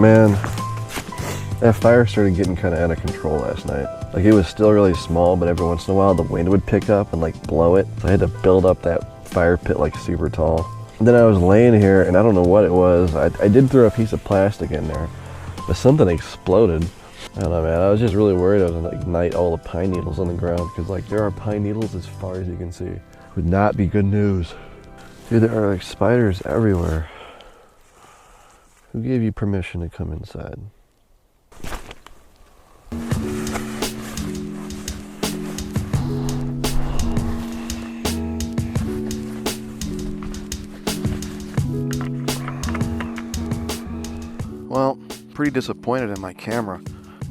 Man, that fire started getting kind of out of control last night. Like, it was still really small, but every once in a while the wind would pick up and like blow it. So I had to build up that fire pit like super tall. And then I was laying here and I don't know what it was. I did throw a piece of plastic in there, but something exploded. I don't know, man. I was just really worried I was gonna ignite all the pine needles on the ground, because like there are pine needles as far as you can see. Would not be good news. Dude, there are like spiders everywhere. Who gave you permission to come inside? Well, pretty disappointed in my camera.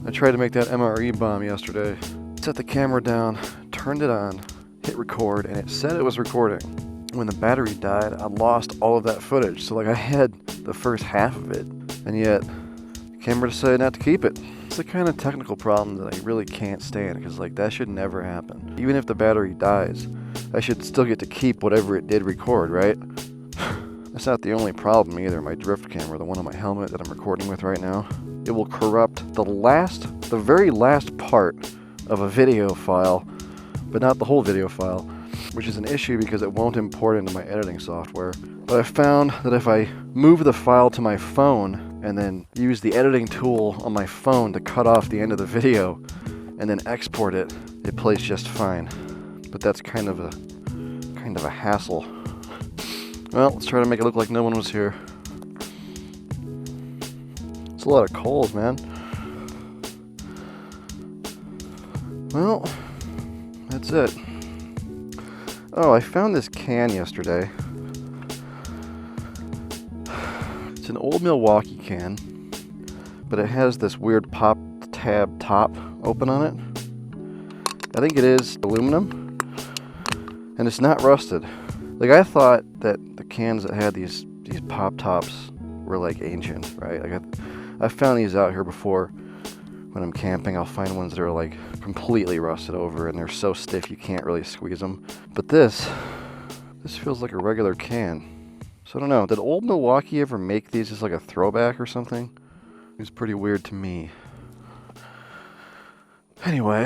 I tried to make that MRE bomb yesterday. Set the camera down, turned it on, hit record, and it said it was recording. When the battery died, I lost all of that footage. So like I had the first half of it, and yet the camera decided not to keep it. It's the kind of technical problem that I really can't stand, because like that should never happen. Even if the battery dies, I should still get to keep whatever it did record, right? That's not the only problem either. My drift camera, the one on my helmet that I'm recording with right now, it will corrupt the very last part of a video file, but not the whole video file, which is an issue because it won't import into my editing software. But I found that if I move the file to my phone and then use the editing tool on my phone to cut off the end of the video and then export it, it plays just fine. But that's kind of a hassle. Well, let's try to make it look like no one was here. It's a lot of coals, man. Well, that's it. Oh, I found this can yesterday. It's an old Milwaukee can, but it has this weird pop tab top open on it. I think it is aluminum, and it's not rusted. Like, I thought that the cans that had these pop tops were like ancient, right? Like I've found these out here before. When I'm camping, I'll find ones that are like completely rusted over and they're so stiff you can't really squeeze them. But this feels like a regular can. So I don't know, did old Milwaukee ever make these as like a throwback or something? It's pretty weird to me. Anyway,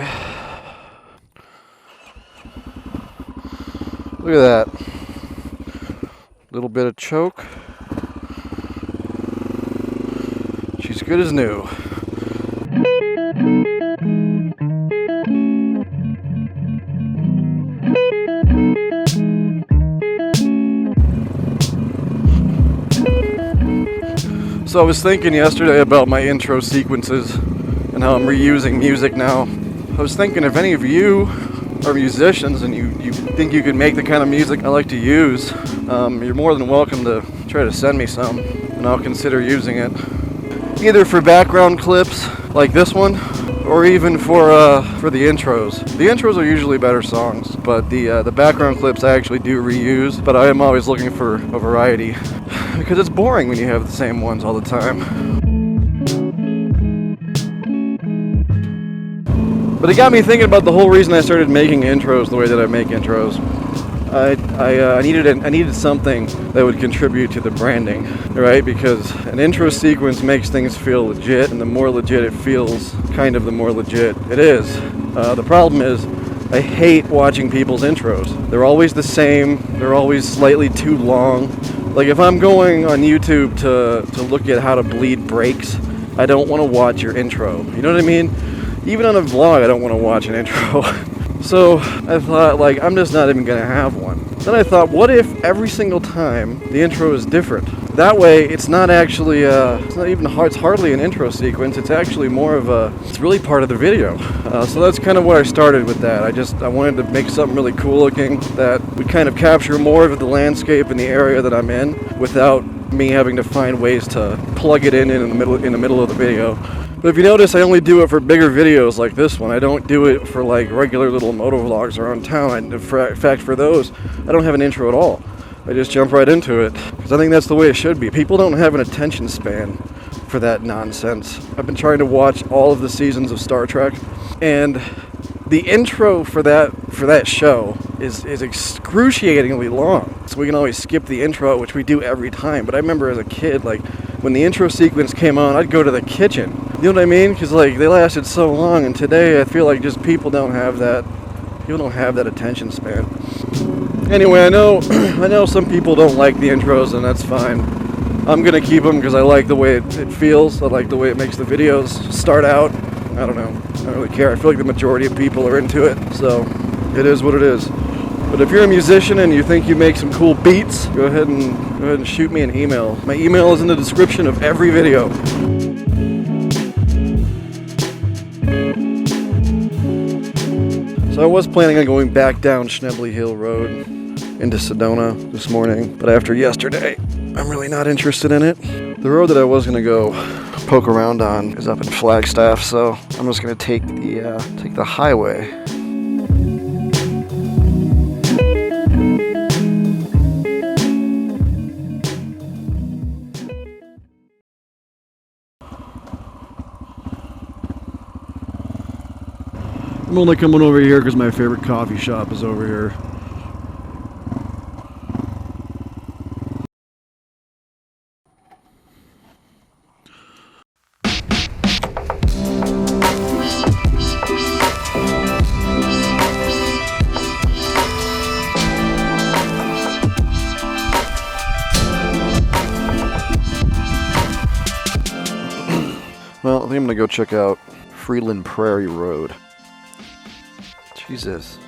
look at that. Little bit of choke. She's good as new. So I was thinking yesterday about my intro sequences and how I'm reusing music now. I was thinking if any of you are musicians and you think you can make the kind of music I like to use, you're more than welcome to try to send me some, and I'll consider using it. Either for background clips like this one, or even for the intros. The intros are usually better songs, but the background clips I actually do reuse, but I am always looking for a variety, because it's boring when you have the same ones all the time. But it got me thinking about the whole reason I started making intros the way that I make intros. I needed something that would contribute to the branding, right? Because an intro sequence makes things feel legit, and the more legit it feels, kind of the more legit it is. The problem is, I hate watching people's intros. They're always the same. They're always slightly too long. Like if I'm going on YouTube to look at how to bleed brakes, I don't want to watch your intro. You know what I mean? Even on a vlog, I don't want to watch an intro. So I thought, like, I'm just not even going to have one. Then I thought, what if every single time the intro is different? That way, it's not actually, it's hardly an intro sequence. It's actually more of it's really part of the video. So that's kind of what I started with that. I wanted to make something really cool looking that would kind of capture more of the landscape in the area that I'm in without me having to find ways to plug it in the middle of the video. But if you notice, I only do it for bigger videos like this one. I don't do it for like regular little moto vlogs around town. In fact, for those, I don't have an intro at all. I just jump right into it, because I think that's the way it should be. People don't have an attention span for that nonsense. I've been trying to watch all of the seasons of Star Trek, and the intro for that show is excruciatingly long. So we can always skip the intro, which we do every time. But I remember as a kid, like, when the intro sequence came on, I'd go to the kitchen. You know what I mean? Because like they lasted so long, and today I feel like just people don't have that attention span. Anyway, I know some people don't like the intros, and that's fine. I'm gonna keep them because I like the way it feels. I like the way it makes the videos start out. I don't know. I don't really care. I feel like the majority of people are into it, so it is what it is. But if you're a musician and you think you make some cool beats, go ahead and shoot me an email. My email is in the description of every video. So I was planning on going back down Schnebly Hill Road into Sedona this morning, but after yesterday, I'm really not interested in it. The road that I was gonna go poke around on is up in Flagstaff, so I'm just gonna take the highway. I'm only coming over here because my favorite coffee shop is over here. Well, I think I'm gonna go check out Freeland Prairie Road. Jesus.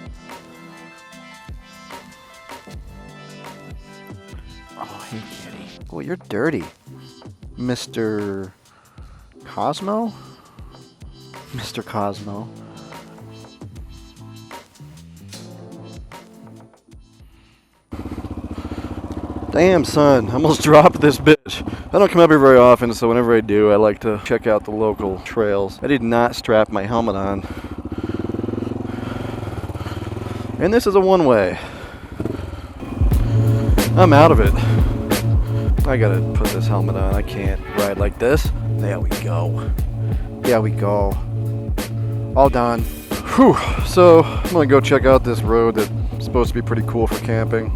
Oh, hey, kitty. Oh, you're dirty. Mr. Cosmo? Mr. Cosmo. Damn, son. I almost dropped this bitch. I don't come up here very often, so whenever I do, I like to check out the local trails. I did not strap my helmet on. And this is a one-way. I'm out of it. I gotta put this helmet on. I can't ride like this. There we go. There we go. All done. Whew. So I'm gonna go check out this road that's supposed to be pretty cool for camping.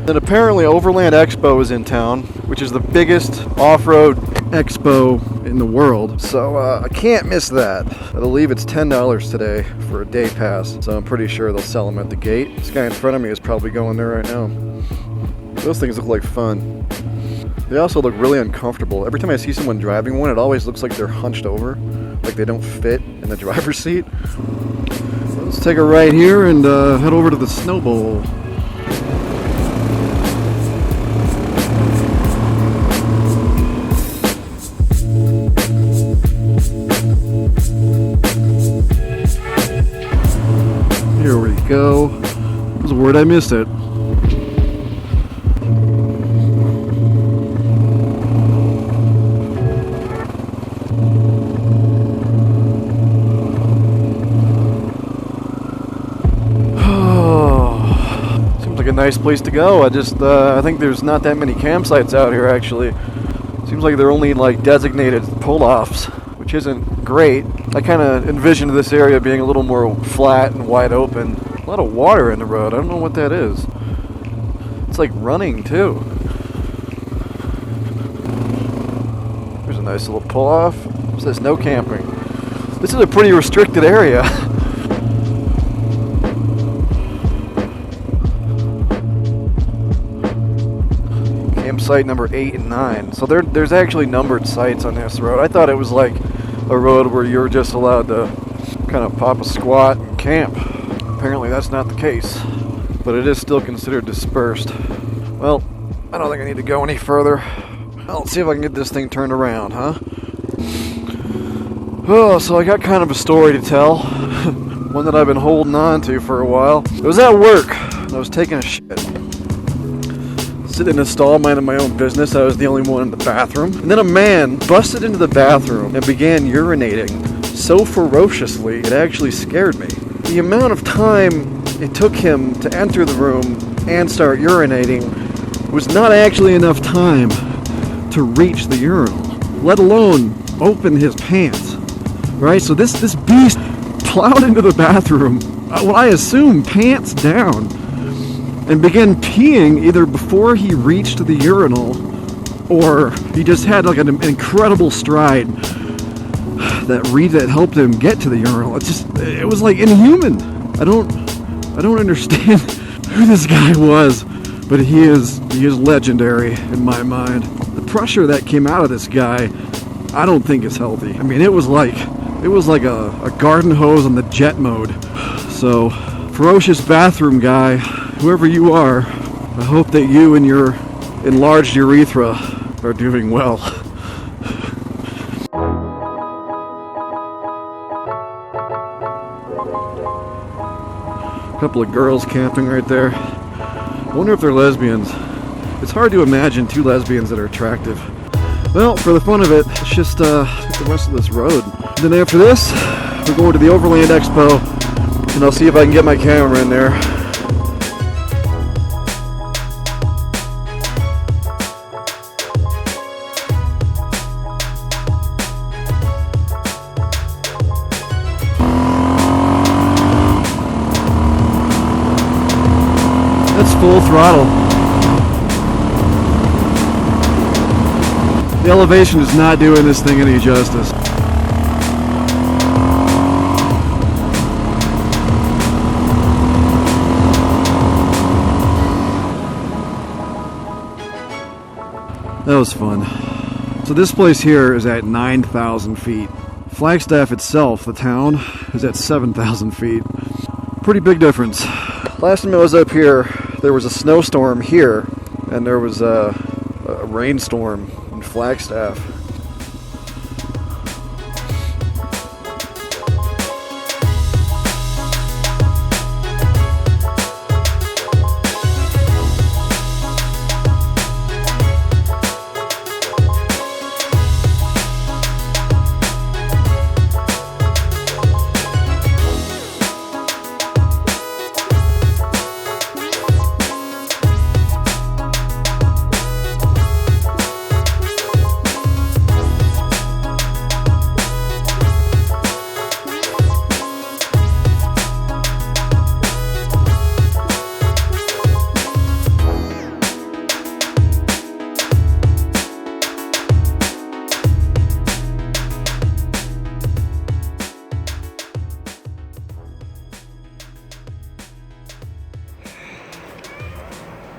And apparently Overland Expo is in town, which is the biggest off-road expo in the world. So I can't miss that. I believe it's $10 today for a day pass. So I'm pretty sure they'll sell them at the gate. This guy in front of me is probably going there right now. Those things look like fun. They also look really uncomfortable. Every time I see someone driving one, it always looks like they're hunched over, like they don't fit in the driver's seat. So let's take a right here and head over to the Snow Bowl. Here we go. That was a word, I missed it. Seems like a nice place to go. I think there's not that many campsites out here actually. Seems like they're only like designated pull-offs, which isn't great. I kind of envisioned this area being a little more flat and wide open. A lot of water in the road. I don't know what that is. It's like running too. There's a nice little pull-off. It says no camping. This is a pretty restricted area. Campsite number 8 and 9. So there's actually numbered sites on this road. I thought it was like a road where you're just allowed to kind of pop a squat and camp. Apparently that's not the case, but it is still considered dispersed. Well, I don't think I need to go any further. Let's see if I can get this thing turned around, huh? Oh, so I got kind of a story to tell. One that I've been holding on to for a while. It was at work. I was taking a shit. Sitting in a stall minding my own business. I was the only one in the bathroom. And then a man busted into the bathroom and began urinating so ferociously it actually scared me. The amount of time it took him to enter the room and start urinating was not actually enough time to reach the urinal, let alone open his pants. Right? So this beast plowed into the bathroom, well, I assume pants down. and began peeing either before he reached the urinal, or he just had like an incredible stride that helped him get to the urinal. It was like inhuman. I don't understand who this guy was, but he is legendary in my mind. The pressure that came out of this guy, I don't think is healthy. I mean, it was like a garden hose on the jet mode. So, ferocious bathroom guy, whoever you are, I hope that you and your enlarged urethra are doing well. A couple of girls camping right there. I wonder if they're lesbians. It's hard to imagine two lesbians that are attractive. Well, for the fun of it, let's just hit the rest of this road. Then after this, we're going to the Overland Expo, and I'll see if I can get my camera in there. That's full throttle. The elevation is not doing this thing any justice. That was fun. So this place here is at 9,000 feet. Flagstaff itself, the town, is at 7,000 feet. Pretty big difference. Last time I was up here, there was a snowstorm here, and there was a rainstorm in Flagstaff.